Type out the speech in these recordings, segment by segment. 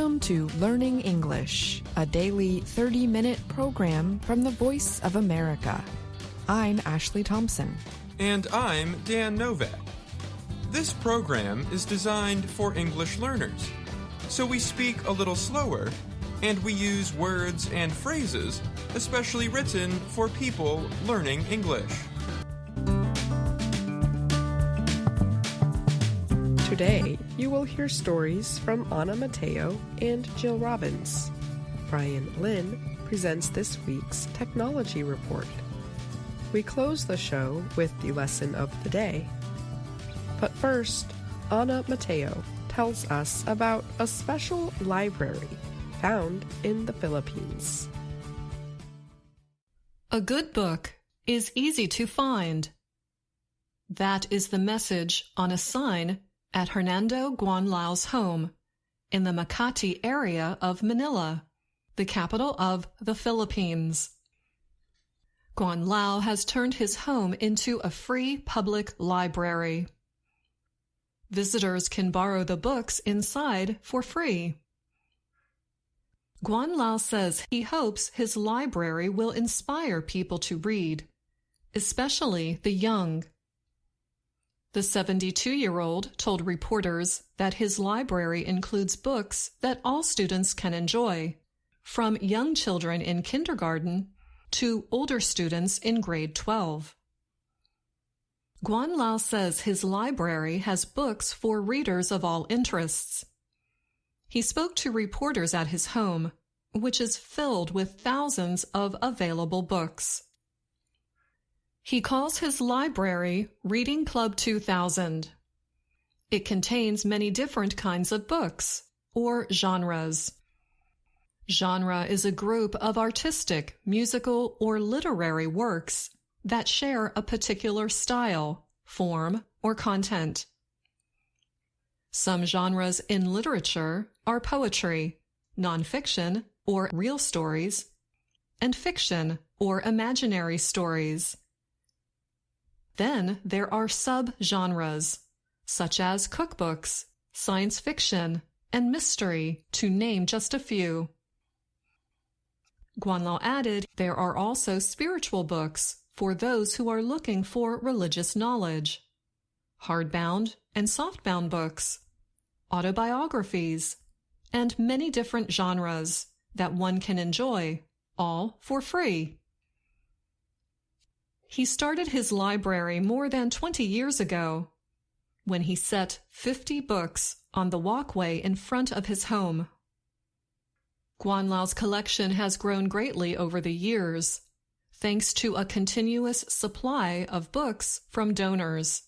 Welcome to Learning English, a daily 30-minute program from the Voice of America. I'm Ashley Thompson. And I'm Dan Novak. This program is designed for English learners, so we speak a little slower and we use words and phrases especially written for people learning English. Today, you will hear stories from Anna Mateo and Jill Robbins. Brian Lynn presents this week's Technology Report. We close the show with the lesson of the day. But first, Anna Mateo tells us about a special library found in the Philippines. A good book is easy to find. That is the message on a sign at Hernando Guanlao's home in the Makati area of Manila, the capital of the Philippines. Guanlao has turned his home into a free public library. Visitors can borrow the books inside for free. Guanlao says he hopes his library will inspire people to read, especially the young. The 72-year-old told reporters that his library includes books that all students can enjoy, from young children in kindergarten to older students in grade 12. Guanlao says his library has books for readers of all interests. He spoke to reporters at his home, which is filled with thousands of available books. He calls his library Reading Club 2000. It contains many different kinds of books, or genres. Genre is a group of artistic, musical, or literary works that share a particular style, form, or content. Some genres in literature are poetry, nonfiction, or real stories, and fiction, or imaginary stories. Then there are sub-genres, such as cookbooks, science fiction, and mystery, to name just a few. Guanlao added there are also spiritual books for those who are looking for religious knowledge, hardbound and softbound books, autobiographies, and many different genres that one can enjoy, all for free. He started his library more than 20 years ago, when he set 50 books on the walkway in front of his home. Guanlao's collection has grown greatly over the years, thanks to a continuous supply of books from donors.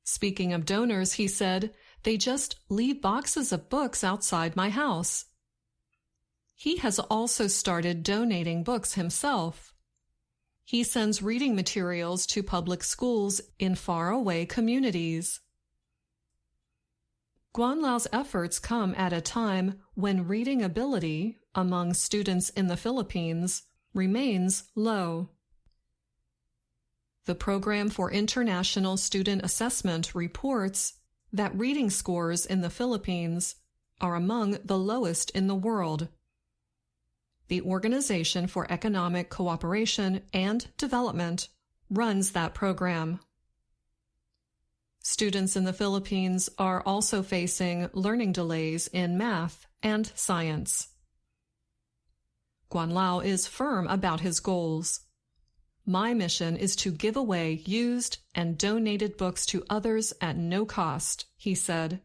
Speaking of donors, he said, they just leave boxes of books outside my house. He has also started donating books himself. He sends reading materials to public schools in faraway communities. Guanlao's efforts come at a time when reading ability among students in the Philippines remains low. The Program for International Student Assessment reports that reading scores in the Philippines are among the lowest in the world. The Organization for Economic Cooperation and Development runs that program. Students in the Philippines are also facing learning delays in math and science. Guanlao is firm about his goals. My mission is to give away used and donated books to others at no cost, he said,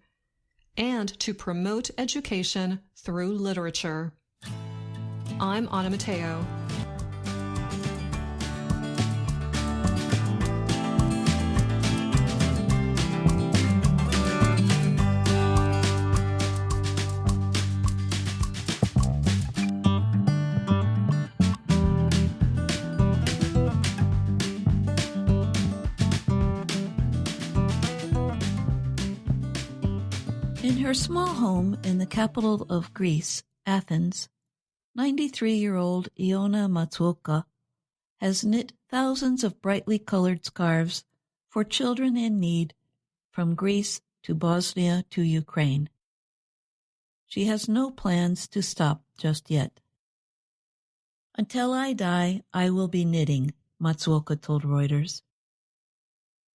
and to promote education through literature. I'm Anna Mateo. In her small home in the capital of Greece, Athens, 93-year-old Iona Matsuoka has knit thousands of brightly colored scarves for children in need from Greece to Bosnia to Ukraine. She has no plans to stop just yet. Until I die, I will be knitting, Matsuoka told Reuters.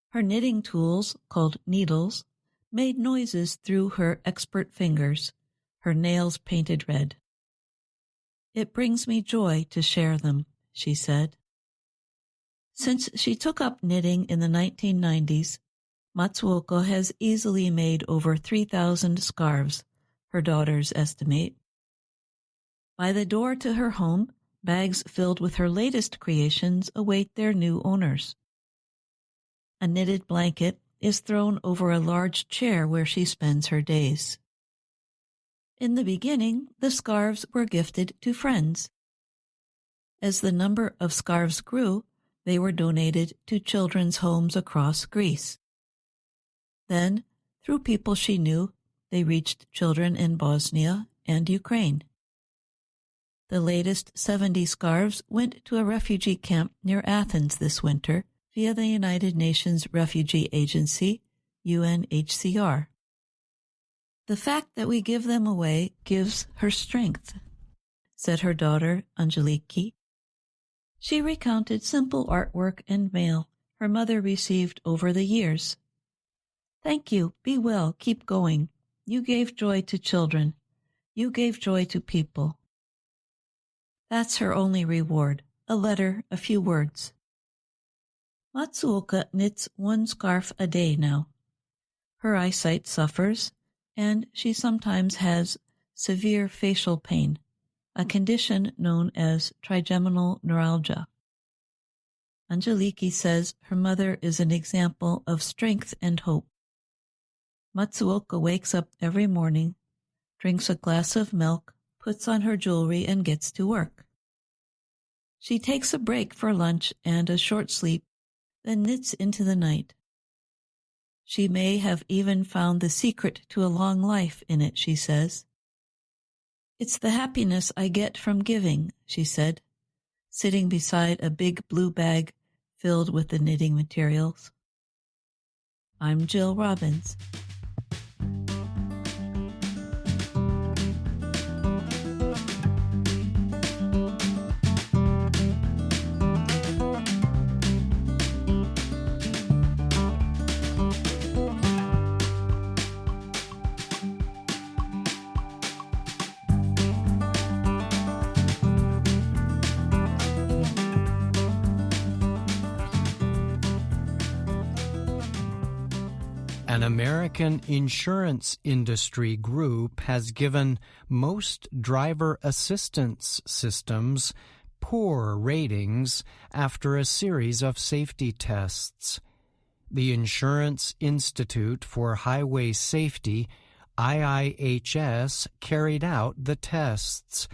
Her knitting tools, called needles, made noises through her expert fingers, her nails painted red. It brings me joy to share them, she said. Since she took up knitting in the 1990s, Matsuoka has easily made over 3,000 scarves, her daughters estimate. By the door to her home, bags filled with her latest creations await their new owners. A knitted blanket is thrown over a large chair where she spends her days. In the beginning, the scarves were gifted to friends. As the number of scarves grew, they were donated to children's homes across Greece. Then, through people she knew, they reached children in Bosnia and Ukraine. The latest 70 scarves went to a refugee camp near Athens this winter via the United Nations Refugee Agency, UNHCR. The fact that we give them away gives her strength, said her daughter, Angeliki. She recounted simple artwork and mail her mother received over the years. Thank you, be well, keep going. You gave joy to children. You gave joy to people. That's her only reward, a letter, a few words. Matsuoka knits one scarf a day now. Her eyesight suffers, and she sometimes has severe facial pain, a condition known as trigeminal neuralgia. Angeliki says her mother is an example of strength and hope. Matsuoka wakes up every morning, drinks a glass of milk, puts on her jewelry, and gets to work. She takes a break for lunch and a short sleep, then knits into the night. She may have even found the secret to a long life in it, she says. It's the happiness I get from giving, she said, sitting beside a big blue bag filled with the knitting materials. I'm Jill Robbins. An American insurance industry group has given most driver assistance systems poor ratings after a series of safety tests. The Insurance Institute for Highway Safety, IIHS, carried out the tests.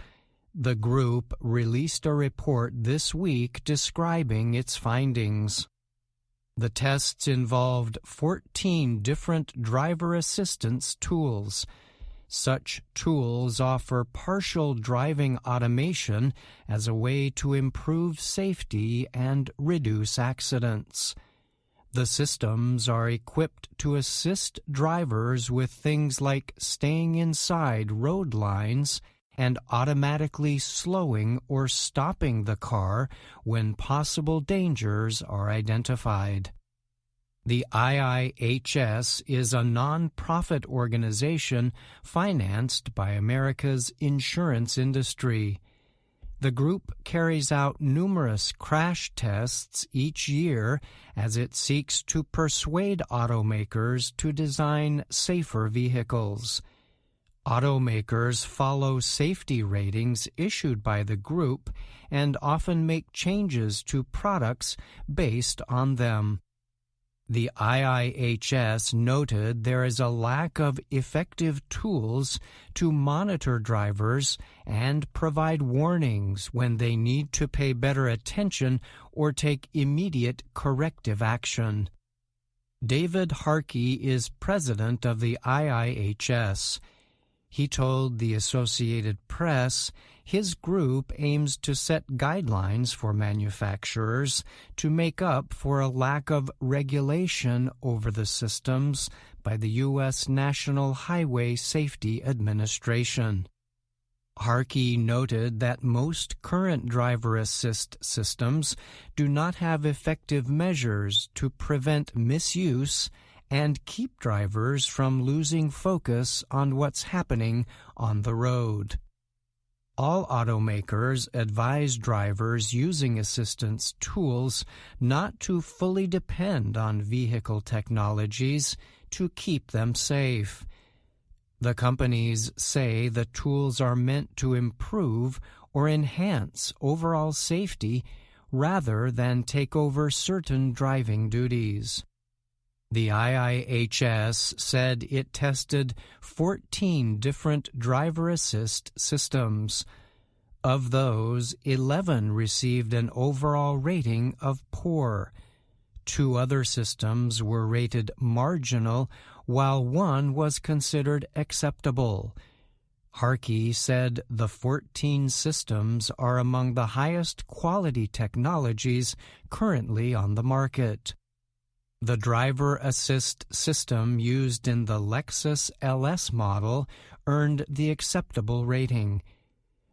The group released a report this week describing its findings. The tests involved 14 different driver assistance tools. Such tools offer partial driving automation as a way to improve safety and reduce accidents. The systems are equipped to assist drivers with things like staying inside road lines and automatically slowing or stopping the car when possible dangers are identified. The IIHS is a non-profit organization financed by America's insurance industry. The group carries out numerous crash tests each year as it seeks to persuade automakers to design safer vehicles. Automakers follow safety ratings issued by the group and often make changes to products based on them. The IIHS noted there is a lack of effective tools to monitor drivers and provide warnings when they need to pay better attention or take immediate corrective action. David Harkey is president of the IIHS. He told the Associated Press his group aims to set guidelines for manufacturers to make up for a lack of regulation over the systems by the U.S. National Highway Safety Administration. Harkey noted that most current driver assist systems do not have effective measures to prevent misuse and keep drivers from losing focus on what's happening on the road. All automakers advise drivers using assistance tools not to fully depend on vehicle technologies to keep them safe. The companies say the tools are meant to improve or enhance overall safety rather than take over certain driving duties. The IIHS said it tested 14 different driver assist systems. Of those, 11 received an overall rating of poor. 2 other systems were rated marginal, while 1 was considered acceptable. Harkey said the 14 systems are among the highest quality technologies currently on the market. The driver assist system used in the Lexus LS model earned the acceptable rating.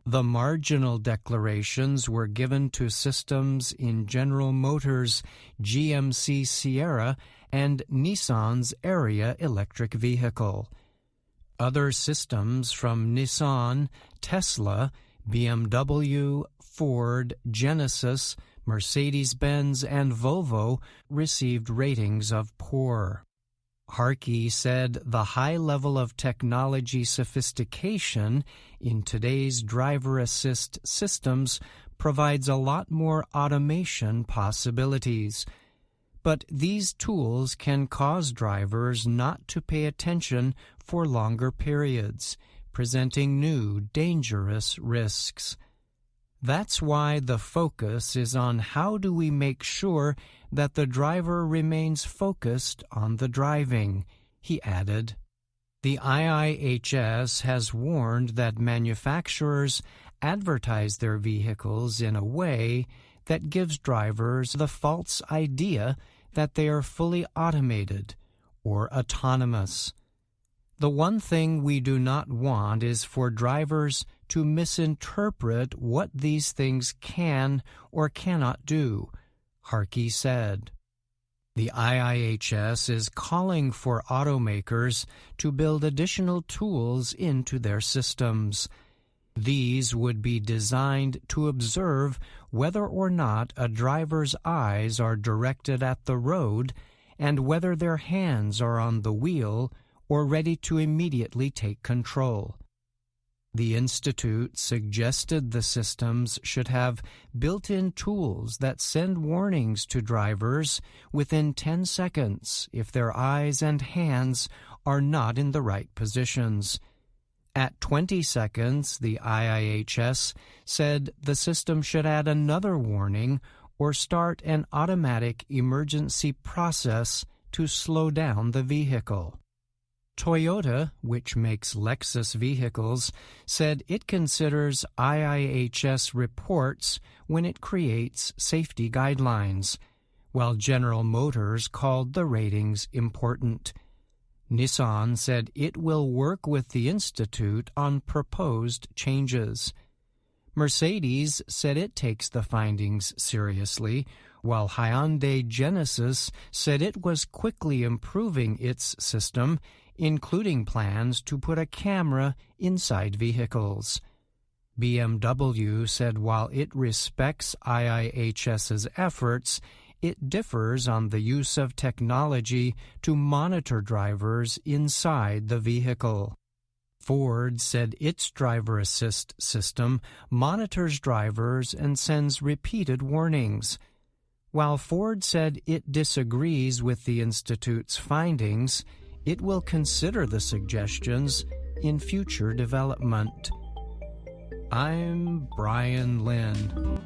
The marginal declarations were given to systems in General Motors' GMC Sierra and Nissan's Ariya electric vehicle. Other systems from Nissan, Tesla, BMW, Ford, Genesis, Mercedes-Benz, and Volvo received ratings of poor. Harkey said the high level of technology sophistication in today's driver assist systems provides a lot more automation possibilities. But these tools can cause drivers not to pay attention for longer periods, presenting new dangerous risks. That's why the focus is on how do we make sure that the driver remains focused on the driving, he added. The IIHS has warned that manufacturers advertise their vehicles in a way that gives drivers the false idea that they are fully automated or autonomous. The one thing we do not want is for drivers to misinterpret what these things can or cannot do, Harkey said. The IIHS is calling for automakers to build additional tools into their systems. These would be designed to observe whether or not a driver's eyes are directed at the road and whether their hands are on the wheel or ready to immediately take control. The Institute suggested the systems should have built-in tools that send warnings to drivers within 10 seconds if their eyes and hands are not in the right positions. At 20 seconds, the IIHS said the system should add another warning or start an automatic emergency process to slow down the vehicle. Toyota, which makes Lexus vehicles, said it considers IIHS reports when it creates safety guidelines, while General Motors called the ratings important. Nissan said it will work with the Institute on proposed changes. Mercedes said it takes the findings seriously, while Hyundai Genesis said it was quickly improving its system, including plans to put a camera inside vehicles. BMW said while it respects IIHS's efforts, it differs on the use of technology to monitor drivers inside the vehicle. Ford said its driver assist system monitors drivers and sends repeated warnings. While Ford said it disagrees with the Institute's findings, it will consider the suggestions in future development. I'm Brian Lynn.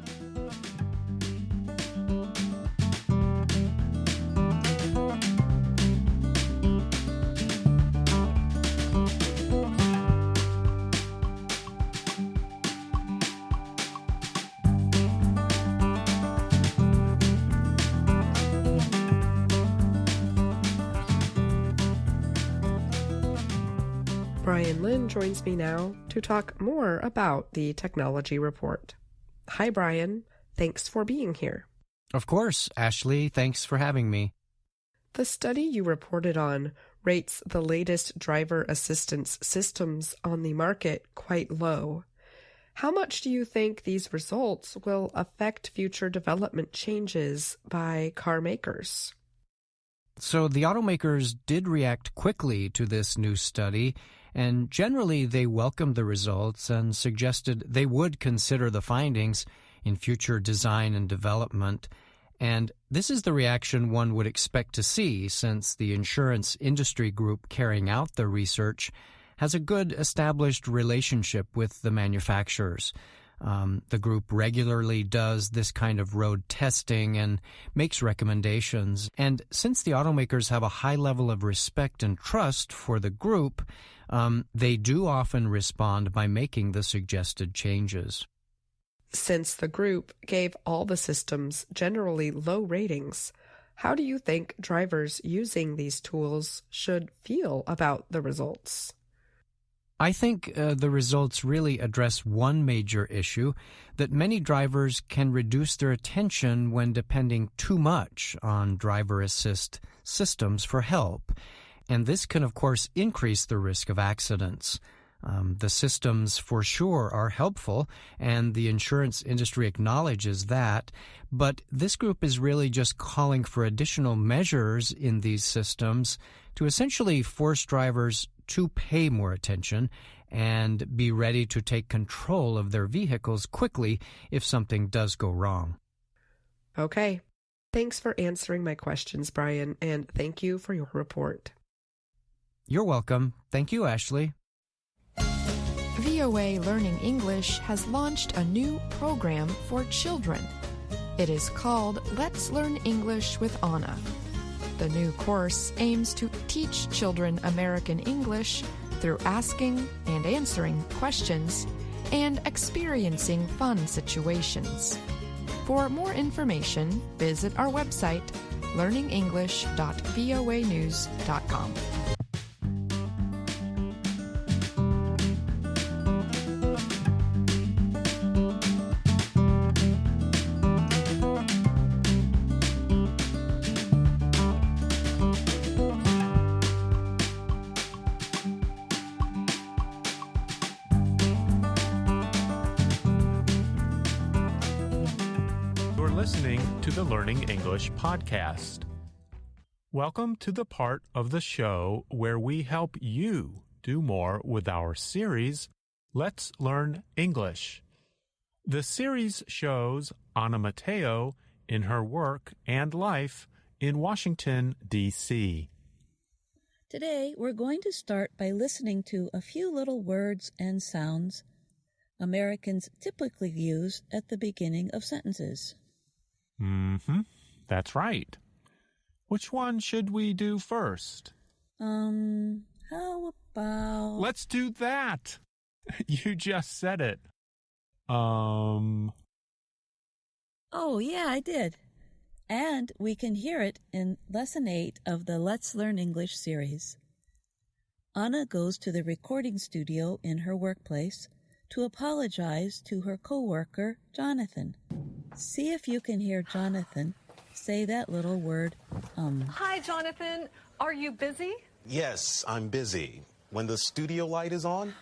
Brian Lynn joins me now to talk more about the Technology Report. Hi, Brian. Thanks for being here. Of course, Ashley. Thanks for having me. The study you reported on rates the latest driver assistance systems on the market quite low. How much do you think these results will affect future development changes by car makers? So the automakers did react quickly to this new study, and generally they welcomed the results and suggested they would consider the findings in future design and development. And this is the reaction one would expect to see, since the insurance industry group carrying out the research has a good established relationship with the manufacturers. The group regularly does this kind of road testing and makes recommendations. And since the automakers have a high level of respect and trust for the group, they do often respond by making the suggested changes. Since the group gave all the systems generally low ratings, how do you think drivers using these tools should feel about the results? I think the results really address one major issue, that many drivers can reduce their attention when depending too much on driver assist systems for help. And this can, of course, increase the risk of accidents. The systems, for sure, are helpful, and the insurance industry acknowledges that, but this group is really just calling for additional measures in these systems to essentially force drivers to pay more attention and be ready to take control of their vehicles quickly if something does go wrong. Okay. Thanks for answering my questions, Brian, and thank you for your report. You're welcome. Thank you, Ashley. VOA Learning English has launched a new program for children. It is called Let's Learn English with Anna. The new course aims to teach children American English through asking and answering questions and experiencing fun situations. For more information, visit our website, learningenglish.voanews.com. Listening to the Learning English podcast. Welcome to the part of the show where we help you do more with our series, Let's Learn English. The series shows Anna Mateo in her work and life in Washington, D.C. Today, we're going to start by listening to a few little words and sounds Americans typically use at the beginning of sentences. That's right. Which one should we do first? How about... Let's do that. You just said it. Oh, yeah, I did. And we can hear it in Lesson 8 of the Let's Learn English series. Anna goes to the recording studio in her workplace to apologize to her coworker, Jonathan. See if you can hear Jonathan say that little word, Hi, Jonathan. Are you busy? Yes, I'm busy. When the studio light is on,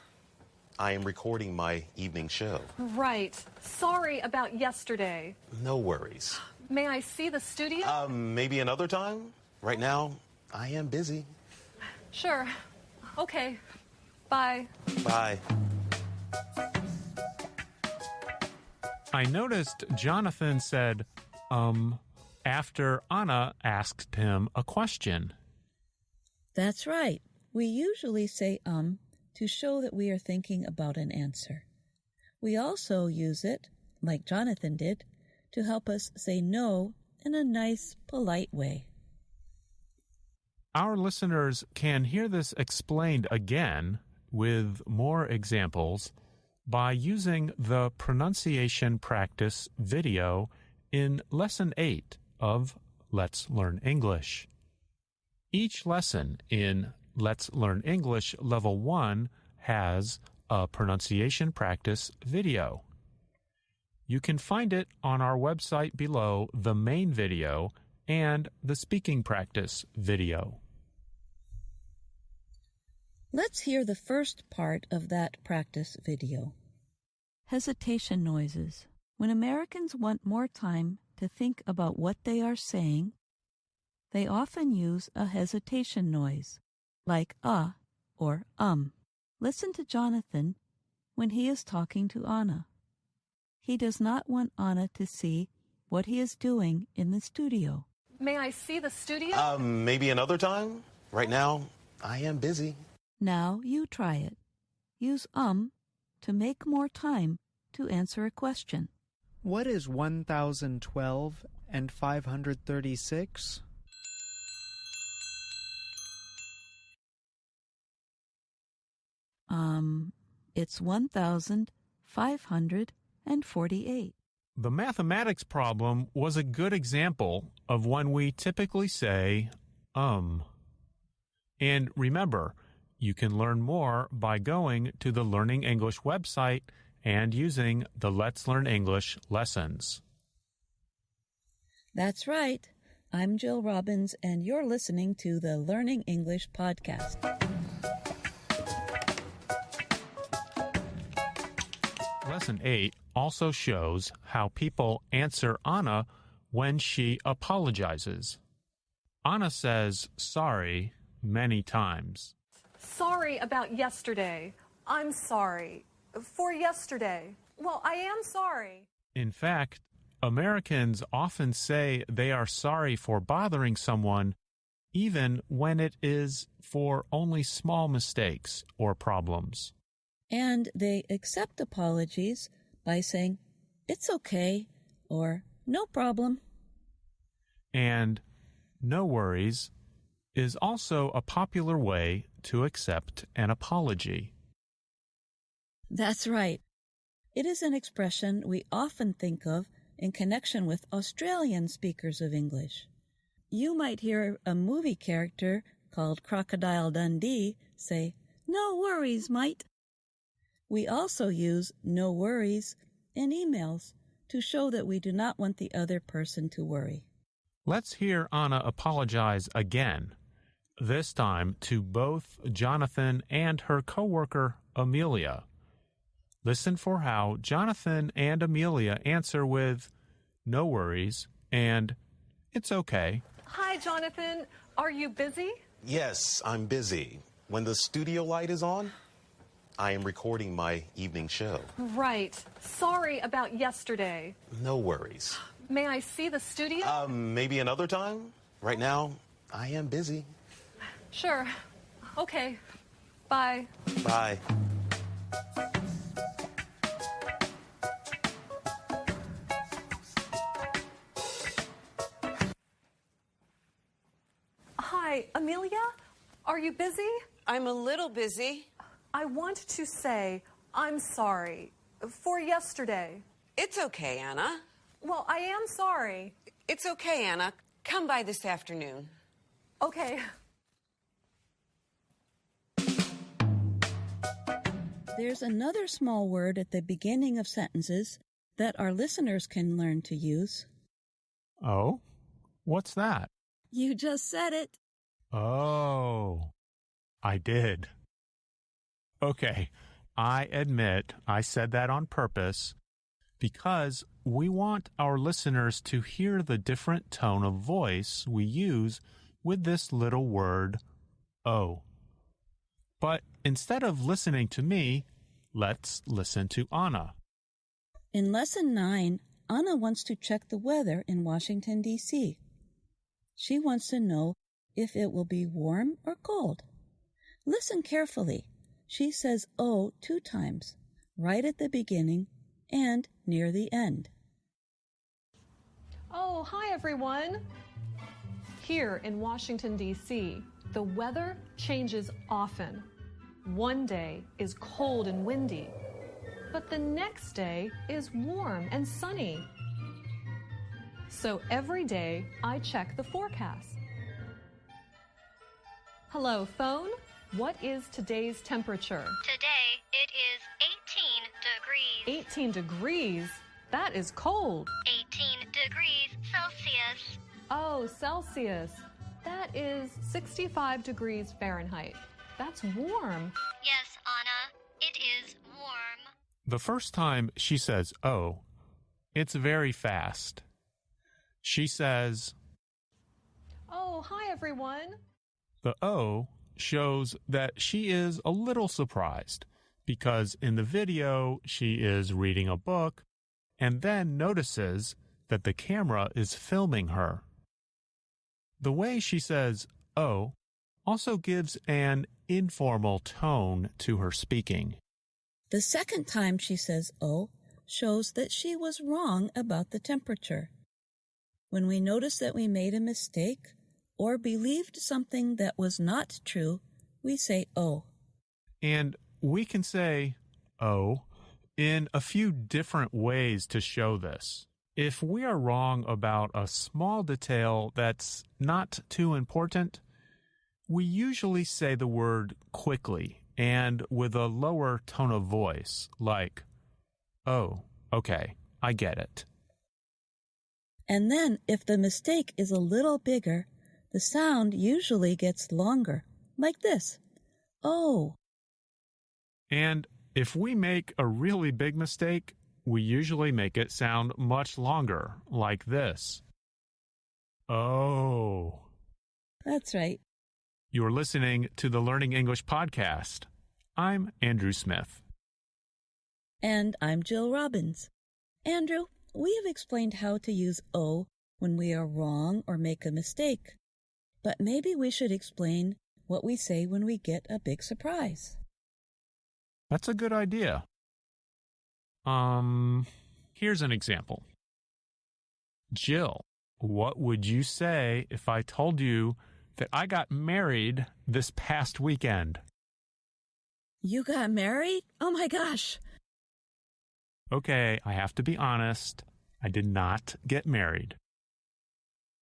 I am recording my evening show. Right. Sorry about yesterday. No worries. May I see the studio? Maybe another time. Right now, I am busy. Sure. Okay. Bye. Bye. I noticed Jonathan said, after Anna asked him a question. That's right. We usually say to show that we are thinking about an answer. We also use it, like Jonathan did, to help us say no in a nice, polite way. Our listeners can hear this explained again with more examples by using the pronunciation practice video in Lesson 8 of Let's Learn English. Each lesson in Let's Learn English Level 1 has a pronunciation practice video. You can find it on our website below the main video and the speaking practice video. Let's hear the first part of that practice video. Hesitation noises. When Americans want more time to think about what they are saying, they often use a hesitation noise, like or Listen to Jonathan when he is talking to Anna. He does not want Anna to see what he is doing in the studio. May I see the studio? Maybe another time? Right now, I am busy. Now you try it. Use to make more time to answer a question. What is 1012 and 536? It's 1,548. The mathematics problem was a good example of when we typically say, And remember, you can learn more by going to the Learning English website and using the Let's Learn English lessons. That's right. I'm Jill Robbins, and you're listening to the Learning English podcast. Lesson 8 also shows how people answer Anna when she apologizes. Anna says sorry many times. Sorry about yesterday. I'm sorry. For yesterday. Well, I am sorry. In fact, Americans often say they are sorry for bothering someone, even when it is for only small mistakes or problems. And they accept apologies by saying, "It's okay," or "No problem." And "no worries" is also a popular way to accept an apology. That's right. It is an expression we often think of in connection with Australian speakers of English. You might hear a movie character called Crocodile Dundee say, "No worries, mate." We also use "no worries" in emails to show that we do not want the other person to worry. Let's hear Anna apologize again, this time to both Jonathan and her coworker Amelia. Listen for how Jonathan and Amelia answer with "no worries" and "it's okay." Hi, Jonathan. Are you busy? Yes, I'm busy. When the studio light is on, I am recording my evening show. Right. Sorry about yesterday. No worries. May I see the studio? Maybe another time? Right now, I am busy. Sure. Okay. Bye. Bye. Hi, Amelia? Are you busy? I'm a little busy. I want to say I'm sorry for yesterday. It's okay, Anna. Well, I am sorry. It's okay, Anna. Come by this afternoon. Okay. There's another small word at the beginning of sentences that our listeners can learn to use. Oh? What's that? You just said it. Oh, I did. Okay, I admit I said that on purpose because we want our listeners to hear the different tone of voice we use with this little word, oh. But instead of listening to me, let's listen to Anna. In Lesson 9, Anna wants to check the weather in Washington, D.C. She wants to know if it will be warm or cold. Listen carefully. She says "oh" 2 times, right at the beginning and near the end. Oh, hi, everyone. Here in Washington, D.C., the weather changes often. One day is cold and windy, but the next day is warm and sunny. So every day I check the forecast. Hello, phone. What is today's temperature? Today It is 18 degrees. 18 degrees? That is cold. 18 degrees Celsius. Oh, Celsius. That is 65 degrees Fahrenheit. That's warm. Yes, Anna, it is warm. The first time she says, oh, it's very fast. She says, Oh, hi, everyone. the O shows that she is a little surprised because in the video she is reading a book and then notices that the camera is filming her. The way she says "oh" also gives an informal tone to her speaking. The second time she says "oh" shows that she was wrong about the temperature. When we notice that we made a mistake or believed something that was not true, we say "oh." And we can say "oh" in a few different ways to show this. If we are wrong about a small detail that's not too important, we usually say the word quickly and with a lower tone of voice, like, "Oh, okay, I get it." And then, if the mistake is a little bigger, the sound usually gets longer, like this, "oh." And if we make a really big mistake, we usually make it sound much longer, like this. Oh. That's right. You're listening to the Learning English podcast. I'm Andrew Smith. And I'm Jill Robbins. Andrew, we have explained how to use "oh" when we are wrong or make a mistake. But maybe we should explain what we say when we get a big surprise. That's a good idea. Here's an example. Jill, what would you say if I told you that I got married this past weekend? You got married? Oh my gosh! Okay, I have to be honest. I did not get married.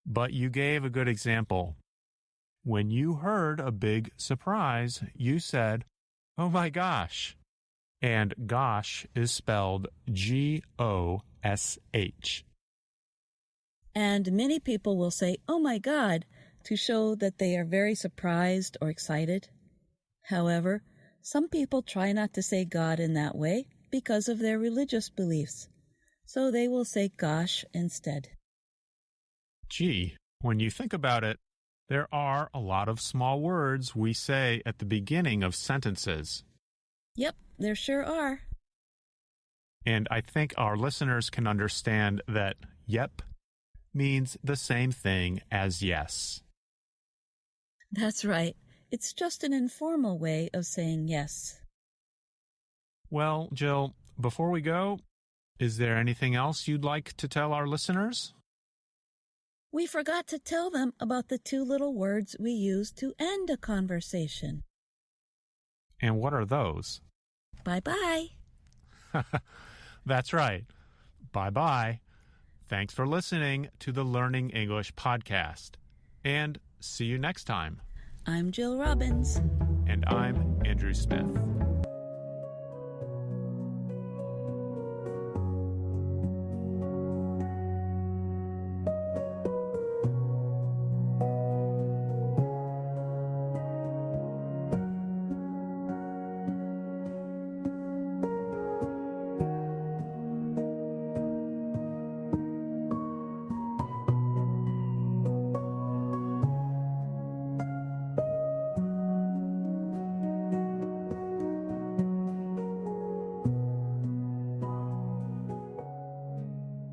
But you gave a good example. When you heard a big surprise, you said, "Oh my gosh." And gosh is spelled G-O-S-H. And many people will say, "Oh my God," to show that they are very surprised or excited. However, some people try not to say God in that way because of their religious beliefs. So they will say gosh instead. Gee, when you think about it, there are a lot of small words we say at the beginning of sentences. Yep, there sure are. And I think our listeners can understand that yep means the same thing as yes. That's right. It's just an informal way of saying yes. Well, Jill, before we go, is there anything else you'd like to tell our listeners? We forgot to tell them about the two little words we use to end a conversation. And what are those? Bye-bye. That's right. Bye-bye. Thanks for listening to the Learning English podcast. And see you next time. I'm Jill Robbins. And I'm Andrew Smith.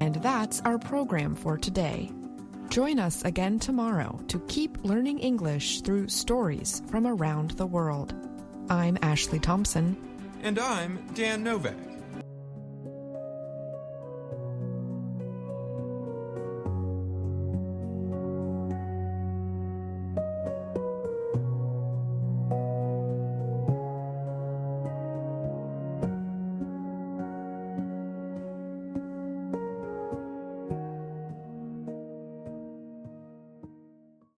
And that's our program for today. Join us again tomorrow to keep learning English through stories from around the world. I'm Ashley Thompson. And I'm Dan Novak.